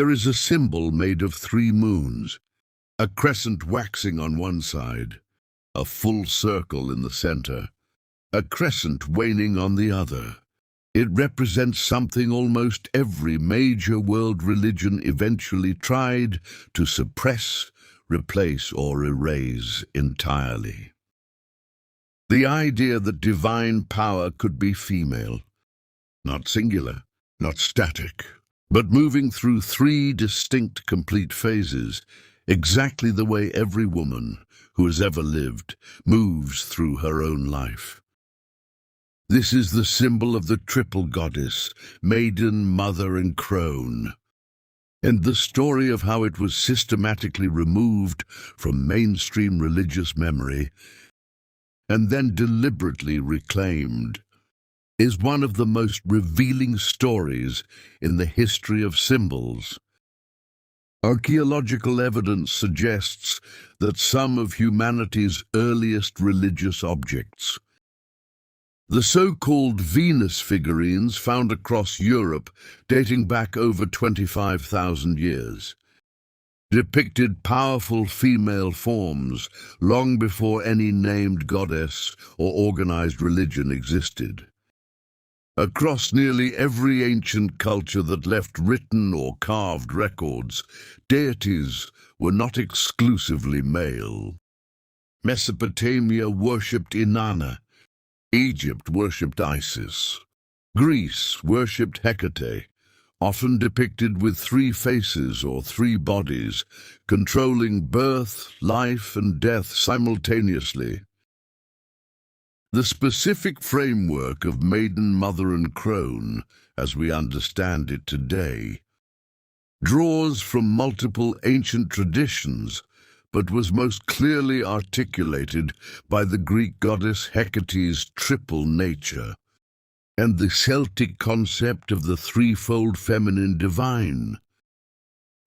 There is a symbol made of 3 moons, a crescent waxing on one side, a full circle in the center, a crescent waning on the other. It represents something almost every major world religion eventually tried to suppress, replace, or erase entirely. The idea that divine power could be female, not singular, not static, but moving through 3 distinct complete phases, exactly the way every woman who has ever lived moves through her own life. This is the symbol of the triple goddess, Maiden, Mother, and Crone, and the story of how it was systematically removed from mainstream religious memory and then deliberately reclaimed is one of the most revealing stories in the history of symbols. Archaeological evidence suggests that some of humanity's earliest religious objects, the so-called Venus figurines found across Europe dating back over 25,000 years, depicted powerful female forms long before any named goddess or organized religion existed. Across nearly every ancient culture that left written or carved records, deities were not exclusively male. Mesopotamia worshipped Inanna. Egypt worshipped Isis. Greece worshipped Hecate, often depicted with 3 faces or 3 bodies, controlling birth, life, and death simultaneously. The specific framework of Maiden, Mother, and Crone, as we understand it today, draws from multiple ancient traditions, but was most clearly articulated by the Greek goddess Hecate's triple nature, and the Celtic concept of the threefold feminine divine.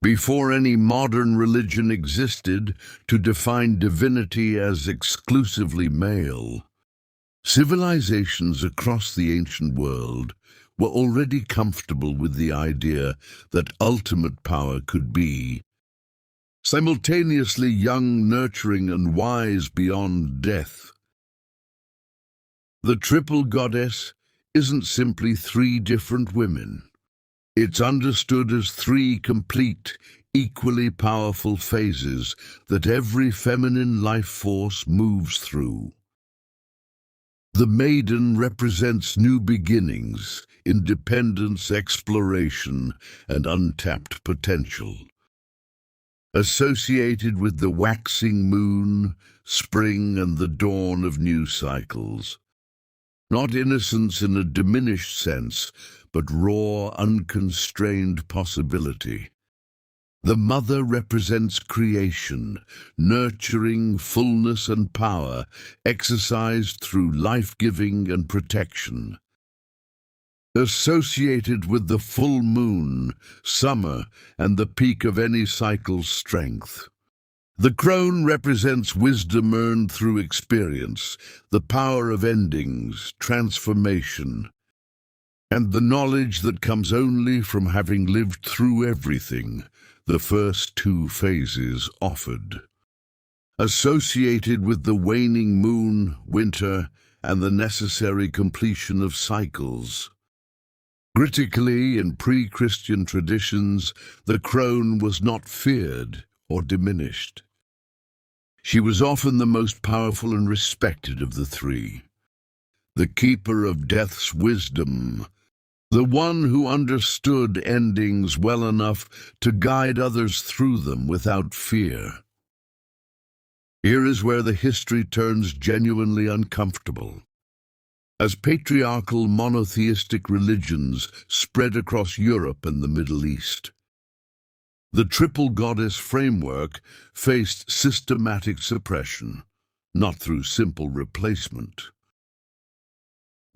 Before any modern religion existed to define divinity as exclusively male, civilizations across the ancient world were already comfortable with the idea that ultimate power could be simultaneously young, nurturing, and wise beyond death. The triple goddess isn't simply 3 different women. It's understood as 3 complete, equally powerful phases that every feminine life force moves through. The Maiden represents new beginnings, independence, exploration, and untapped potential. Associated with the waxing moon, spring, and the dawn of new cycles. Not innocence in a diminished sense, but raw, unconstrained possibility. The Mother represents creation, nurturing, fullness, and power, exercised through life-giving and protection. Associated with the full moon, summer, and the peak of any cycle's strength. The Crone represents wisdom earned through experience, the power of endings, transformation, and the knowledge that comes only from having lived through everything the first 2 phases offered. Associated with the waning moon, winter, and the necessary completion of cycles. Critically, in pre-Christian traditions, the Crone was not feared or diminished. She was often the most powerful and respected of the 3. The keeper of death's wisdom, the one who understood endings well enough to guide others through them without fear. Here is where the history turns genuinely uncomfortable. As patriarchal monotheistic religions spread across Europe and the Middle East, the triple goddess framework faced systematic suppression, not through simple replacement,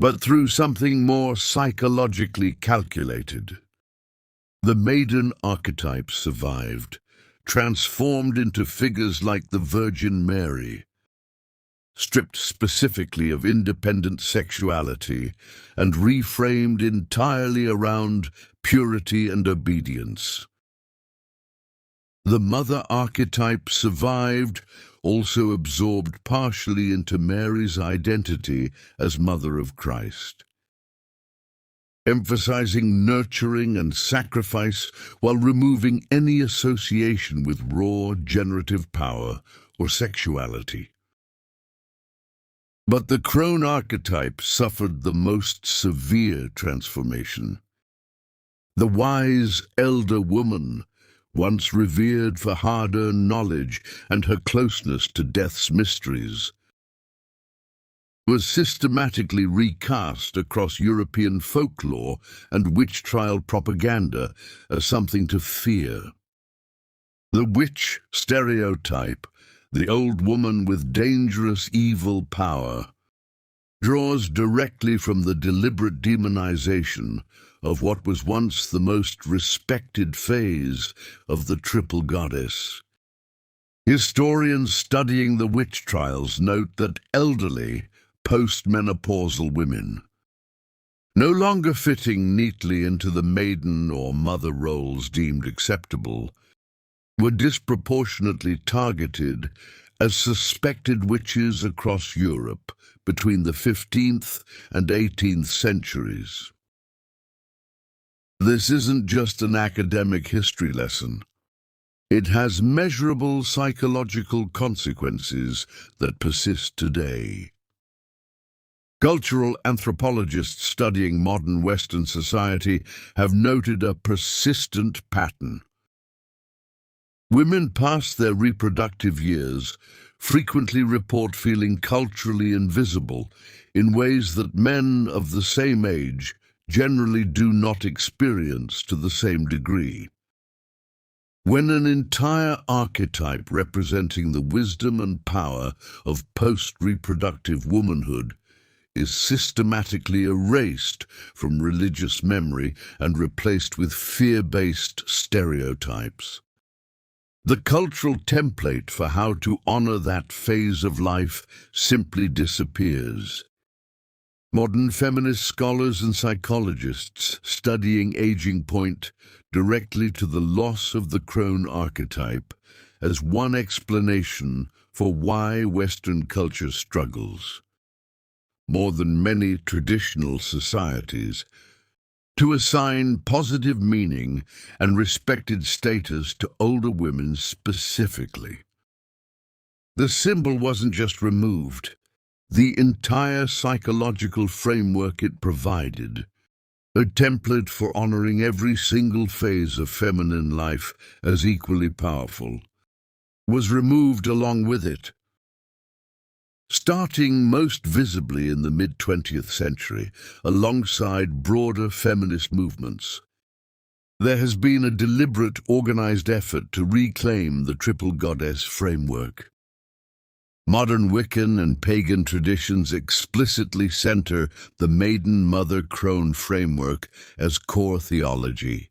but through something more psychologically calculated. The Maiden archetype survived, transformed into figures like the Virgin Mary, stripped specifically of independent sexuality and reframed entirely around purity and obedience. The mother archetype survived, also absorbed partially into Mary's identity as Mother of Christ, emphasizing nurturing and sacrifice while removing any association with raw generative power or sexuality. But the Crone archetype suffered the most severe transformation. The wise elder woman, once revered for hard-earned knowledge and her closeness to death's mysteries, was systematically recast across European folklore and witch trial propaganda as something to fear. The witch stereotype, the old woman with dangerous evil power, draws directly from the deliberate demonization of what was once the most respected phase of the triple goddess. Historians studying the witch trials note that elderly, postmenopausal women, no longer fitting neatly into the maiden or mother roles deemed acceptable, were disproportionately targeted as suspected witches across Europe between the 15th and 18th centuries. This isn't just an academic history lesson. It has measurable psychological consequences that persist today. Cultural anthropologists studying modern Western society have noted a persistent pattern. Women past their reproductive years frequently report feeling culturally invisible in ways that men of the same age generally do not experience to the same degree. When an entire archetype representing the wisdom and power of post-reproductive womanhood is systematically erased from religious memory and replaced with fear-based stereotypes, the cultural template for how to honor that phase of life simply disappears. Modern feminist scholars and psychologists studying aging point directly to the loss of the Crone archetype as one explanation for why Western culture struggles, more than many traditional societies, to assign positive meaning and respected status to older women specifically. The symbol wasn't just removed. The entire psychological framework it provided, a template for honoring every single phase of feminine life as equally powerful, was removed along with it. Starting most visibly in the mid-20th century, alongside broader feminist movements, there has been a deliberate, organized effort to reclaim the triple goddess framework. Modern Wiccan and pagan traditions explicitly center the Maiden Mother Crone framework as core theology,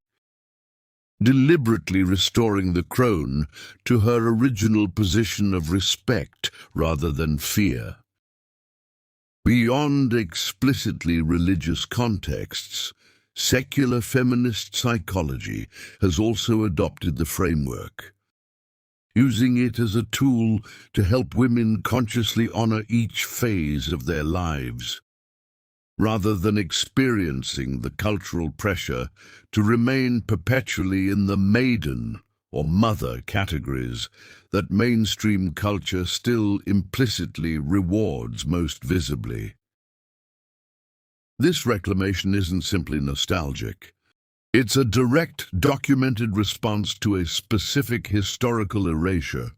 deliberately restoring the Crone to her original position of respect rather than fear. Beyond explicitly religious contexts, secular feminist psychology has also adopted the framework, using it as a tool to help women consciously honor each phase of their lives, rather than experiencing the cultural pressure to remain perpetually in the maiden or mother categories that mainstream culture still implicitly rewards most visibly. This reclamation isn't simply nostalgic. It's a direct, documented response to a specific historical erasure,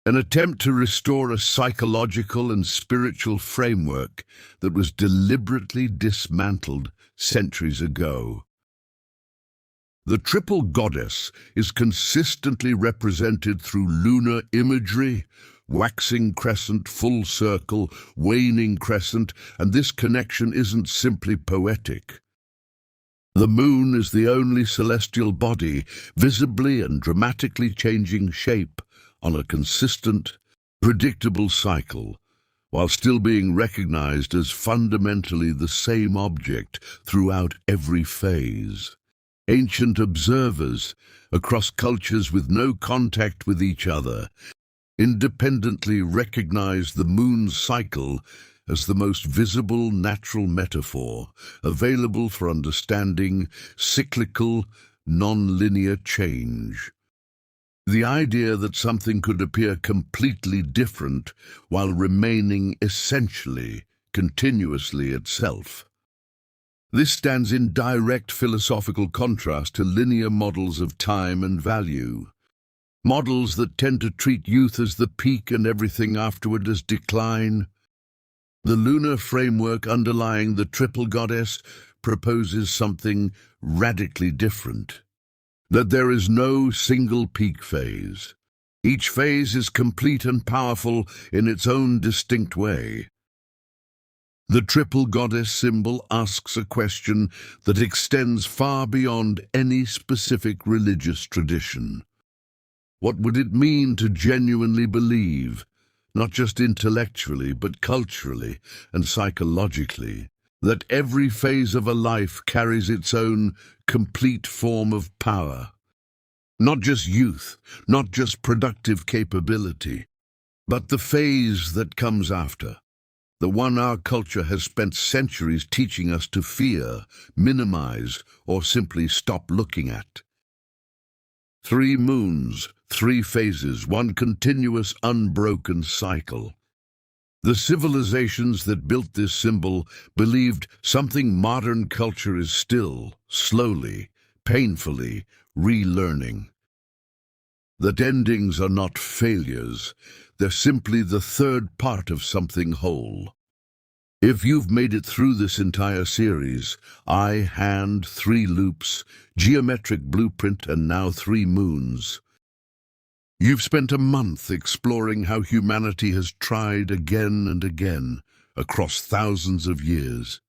an attempt to restore a psychological and spiritual framework that was deliberately dismantled centuries ago. The triple goddess is consistently represented through lunar imagery, waxing crescent, full circle, waning crescent, and this connection isn't simply poetic. The moon is the only celestial body visibly and dramatically changing shape on a consistent, predictable cycle, while still being recognized as fundamentally the same object throughout every phase. Ancient observers, across cultures with no contact with each other, independently recognized the moon's cycle as the most visible natural metaphor available for understanding cyclical, non-linear change. The idea that something could appear completely different while remaining essentially, continuously itself. This stands in direct philosophical contrast to linear models of time and value. Models that tend to treat youth as the peak and everything afterward as decline. The lunar framework underlying the triple goddess proposes something radically different. That there is no single peak phase. Each phase is complete and powerful in its own distinct way. The triple goddess symbol asks a question that extends far beyond any specific religious tradition. What would it mean to genuinely believe, not just intellectually, but culturally and psychologically, that every phase of a life carries its own complete form of power? Not just youth, not just productive capability, but the phase that comes after, the one our culture has spent centuries teaching us to fear, minimize, or simply stop looking at. 3 moons, 3 phases, one continuous, unbroken cycle. The civilizations that built this symbol believed something modern culture is still, slowly, painfully, relearning. That endings are not failures, they're simply the third part of something whole. If you've made it through this entire series, eye, hand, 3 loops, geometric blueprint, and now 3 moons, you've spent a month exploring how humanity has tried again and again, across thousands of years,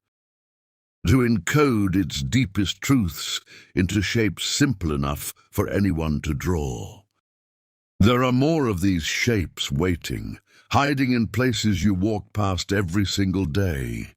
to encode its deepest truths into shapes simple enough for anyone to draw. There are more of these shapes waiting, hiding in places you walk past every single day.